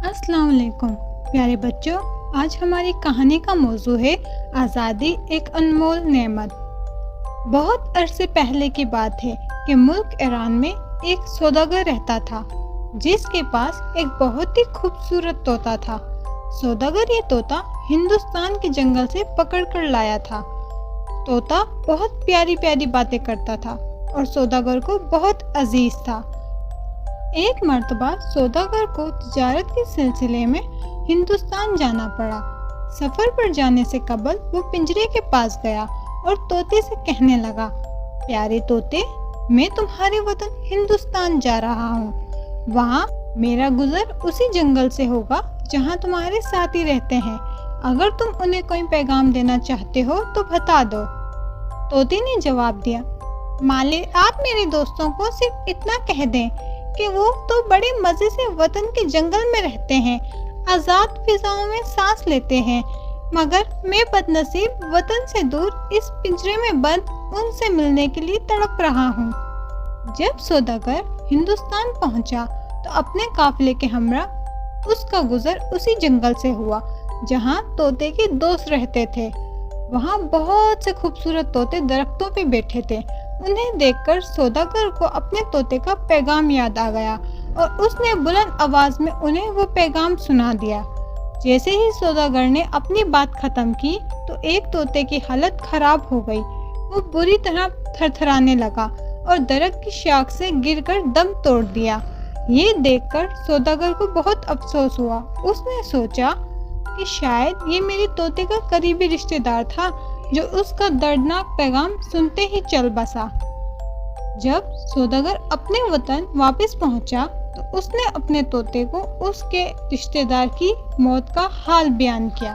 अस्सलाम वालेकुम प्यारे बच्चों। आज हमारी कहानी का मौजू है आज़ादी एक अनमोल नेमत। बहुत अरसे पहले की बात है कि मुल्क ईरान में एक सौदागर रहता था जिसके पास एक बहुत ही खूबसूरत तोता था। सौदागर ये तोता हिंदुस्तान के जंगल से पकड़ कर लाया था। तोता बहुत प्यारी प्यारी बातें करता था और सौदागर को बहुत अजीज था। एक मर्तबा सौदागर को तिजारत के सिलसिले में हिंदुस्तान जाना पड़ा। सफ़र पर जाने से कबल वो पिंजरे के पास गया और तोते से कहने लगा, प्यारे तोते, मैं तुम्हारे वतन हिंदुस्तान जा रहा हूँ। वहाँ मेरा गुजर उसी जंगल से होगा जहाँ तुम्हारे साथी रहते हैं। अगर तुम उन्हें कोई पैगाम देना चाहते हो तो बता दो। तोते ने जवाब दिया, मालिक, आप मेरे दोस्तों को सिर्फ इतना कह दें कि वो तो बड़े मजे से वतन के जंगल में रहते हैं, आज़ाद फिजाओं में सांस लेते हैं, मगर मैं बदनसीब वतन से दूर इस पिंजरे में बंद उनसे मिलने के लिए तड़प रहा हूँ। जब सौदागर हिंदुस्तान पहुँचा तो अपने काफिले के हमरा उसका गुजर उसी जंगल से हुआ जहाँ तोते के दोस्त रहते थे। वहाँ बहुत से खूबसूरत तोते दरख्तों पे बैठे थे। उन्हें देखकर सौदागर को अपने तोते का पैगाम याद आ गया और उसने बुलंद आवाज में उन्हें वो पैगाम सुना दिया। जैसे ही सौदागर ने अपनी बात खत्म की तो एक तोते की हालत खराब हो गई। वो बुरी तरह थरथराने लगा और दरख्त की शाख से गिरकर दम तोड़ दिया। ये देखकर सौदागर को बहुत अफसोस हुआ। उसने सोचा कि शायद ये मेरे तोते का करीबी रिश्तेदार था जो उसका दर्दनाक पैगाम सुनते ही चल बसा। जब सौदागर अपने वतन वापस पहुंचा तो उसने अपने तोते को उसके रिश्तेदार की मौत का हाल बयान किया।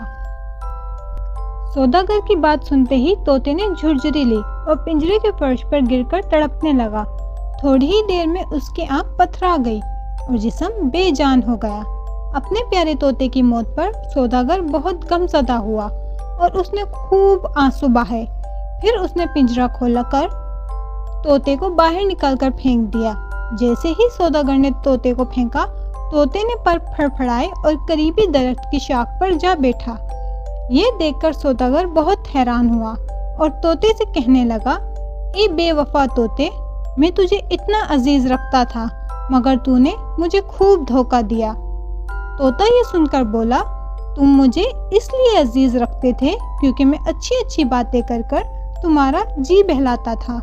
सौदागर की बात सुनते ही तोते ने झुरझुरी ली और पिंजरे के फर्श पर गिरकर तड़पने लगा। थोड़ी ही देर में उसकी आंख पथरा गई और जिस्म बेजान हो गया। अपने प्यारे तोते की मौत पर सौदागर बहुत गमज़दा हुआ और उसने खूब आंसू बहाए। फिर उसने पिंजरा खोला कर तोते को बाहर निकालकर फेंक दिया। जैसे ही सौदागर ने तोते को फेंका, तोते ने पर फड़फड़ाए और करीबी दरख्त की शाख पर जा बैठा। ये देखकर सौदागर बहुत हैरान हुआ और तोते से कहने लगा, ए बेवफा तोते, मैं तुझे इतना अजीज रखता था मगर तूने मुझे खूब धोखा दिया। तोता ये सुनकर बोला, तुम मुझे इसलिए अजीज रखते थे क्योंकि मैं अच्छी अच्छी बातें कर कर तुम्हारा जी बहलाता था,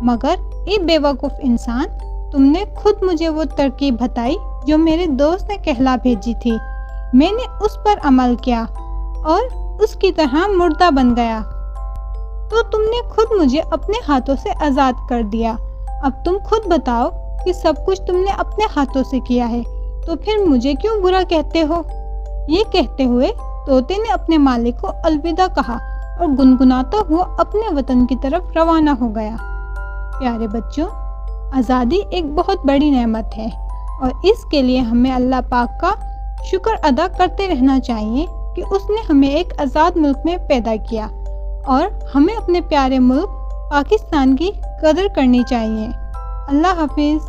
मगर ये बेवकूफ़ इंसान, तुमने खुद मुझे वो तरकीब बताई जो मेरे दोस्त ने कहला भेजी थी। मैंने उस पर अमल किया और उसकी तरह मुर्दा बन गया, तो तुमने खुद मुझे अपने हाथों से आज़ाद कर दिया। अब तुम खुद बताओ कि सब कुछ तुमने अपने हाथों से किया है, तो फिर मुझे क्यों बुरा कहते हो। ये कहते हुए तोते ने अपने मालिक को अलविदा कहा और गुनगुनाता हुआ अपने वतन की तरफ रवाना हो गया। प्यारे बच्चों, आज़ादी एक बहुत बड़ी नेमत है और इसके लिए हमें अल्लाह पाक का शुक्र अदा करते रहना चाहिए कि उसने हमें एक आज़ाद मुल्क में पैदा किया और हमें अपने प्यारे मुल्क पाकिस्तान की कदर करनी चाहिए। अल्लाह हाफिज़।